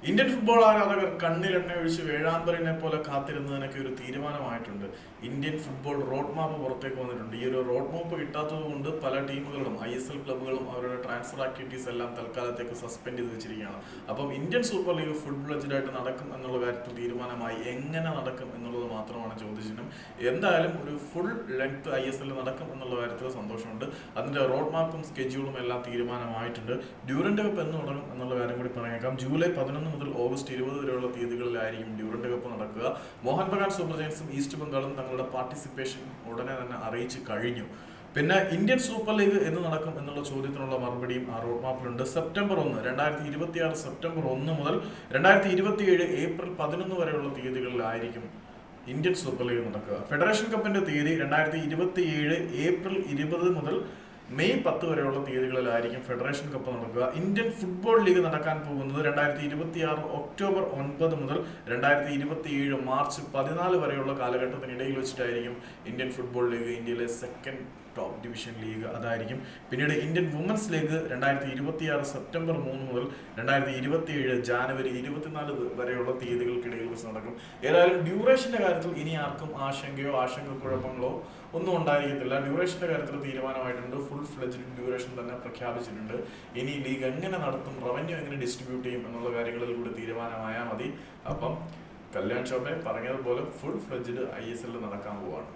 Indian football ആരാധകർ കണ്ണിലെണ്ണ ഒഴിച്ച് വേഴാമ്പലിനെ പോലെ കാത്തിരുന്നതിനൊക്കെ ഒരു തീരുമാനമായിട്ടുണ്ട്. ഇന്ത്യൻ ഫുട്ബോൾ റോഡ് മാപ്പ് പുറത്തേക്ക് വന്നിട്ടുണ്ട്. ഈ ഒരു റോഡ് മാപ്പ് കിട്ടാത്തത് കൊണ്ട് പല ടീമുകളും ISL ക്ലബ്ബുകളും അവരുടെ ട്രാൻസ്ഫർ ആക്ടിവിറ്റീസ് എല്ലാം തൽക്കാലത്തേക്ക് സസ്പെൻഡ് ചെയ്ത് വെച്ചിരിക്കുകയാണ്. അപ്പം ഇന്ത്യൻ സൂപ്പർ ലീഗ് ഫുൾ ഫ്ലെഡ്ജഡായിട്ട് നടക്കും എന്നുള്ള കാര്യത്തിൽ തീരുമാനമായി. എങ്ങനെ നടക്കും എന്നുള്ളത് മാത്രമാണ് ചോദ്യചിഹ്നം. എന്തായാലും ഒരു ഫുൾ ലെങ്ത് ISL നടക്കും എന്നുള്ള കാര്യത്തിൽ സന്തോഷമുണ്ട്. അതിന്റെ റോഡ് മാപ്പും സ്കെഡ്യൂളും എല്ലാം തീരുമാനമായിട്ടുണ്ട്. ഡ്യൂറന്റ് കപ്പ് എന്ന് തുടങ്ങും എന്നുള്ള കാര്യം കൂടി പറഞ്ഞേക്കാം. ജൂലൈ 11 മുതൽ ഓഗസ്റ്റ് 20 വരെയുള്ള തീയതികളിലായിരിക്കും ഡ്യൂറന്റ് കപ്പ് നടക്കുക. മോഹൻ ബഗാൻ സൂപ്പർ ജയൻസും ഈസ്റ്റ് ബംഗാളും തങ്ങളുടെ പാർട്ടിസിപ്പേഷൻ ഉടനെ തന്നെ അറിയിച്ചു കഴിഞ്ഞു. പിന്നെ ഇന്ത്യൻ സൂപ്പർ ലീഗ് എന്ന് നടക്കും എന്നുള്ള ചോദ്യത്തിനുള്ള മറുപടിയും ആ റോഡ് മാപ്പിലുണ്ട്. സെപ്റ്റംബർ 1 2026 സെപ്റ്റംബർ 1 മുതൽ 2027 ഏപ്രിൽ 11 വരെയുള്ള തീയതികളിലായിരിക്കും ഇന്ത്യൻ സൂപ്പർ ലീഗ് നടക്കുക. ഫെഡറേഷൻ കപ്പിന്റെ തീയതി 2027 ഏപ്രിൽ 20 മുതൽ മെയ് 10 വരെയുള്ള തീയതികളിലായിരിക്കും ഫെഡറേഷൻ കപ്പ് നടക്കുക. ഇന്ത്യൻ ഫുട്ബോൾ ലീഗ് നടക്കാൻ പോകുന്നത് 2026 ഒക്ടോബർ 9 മുതൽ 2027 മാർച്ച് 14 വരെയുള്ള കാലഘട്ടത്തിനിടയിൽ വെച്ചിട്ടായിരിക്കും ഇന്ത്യൻ ഫുട്ബോൾ ലീഗ്. ഇന്ത്യയിലെ സെക്കൻഡ് ടോപ്പ് ഡിവിഷൻ ലീഗ് അതായിരിക്കും. പിന്നീട് ഇന്ത്യൻ വുമൻസ് ലീഗ് 2026 സെപ്റ്റംബർ 3 മുതൽ 2027 ജാനുവരി 24 വരെയുള്ള തീയതികൾക്കിടയിൽ വെച്ച് നടക്കും. ഏതായാലും ഡ്യൂറേഷന്റെ കാര്യത്തിൽ ഇനി ആർക്കും ആശങ്കക്കുഴപ്പങ്ങളോ ഒന്നും ഉണ്ടായിരിക്കത്തില്ല. ഡ്യൂറേഷന്റെ കാര്യത്തിൽ തീരുമാനമായിട്ടുണ്ട്. ഫുൾ ഫ്ലെഡ്ജഡ് ഡ്യൂറേഷൻ തന്നെ പ്രഖ്യാപിച്ചിട്ടുണ്ട്. ഇനി ലീഗ് എങ്ങനെ നടത്തും, റവന്യൂ എങ്ങനെ ഡിസ്ട്രിബ്യൂട്ട് ചെയ്യും എന്നുള്ള കാര്യങ്ങളിൽ കൂടി തീരുമാനമായാൽ മതി. അപ്പം കല്യാൺ ചോപ്ര പറഞ്ഞതുപോലെ ഫുൾ ഫ്ലെഡ്ജഡ് ISL നടക്കാൻ പോവാണ്.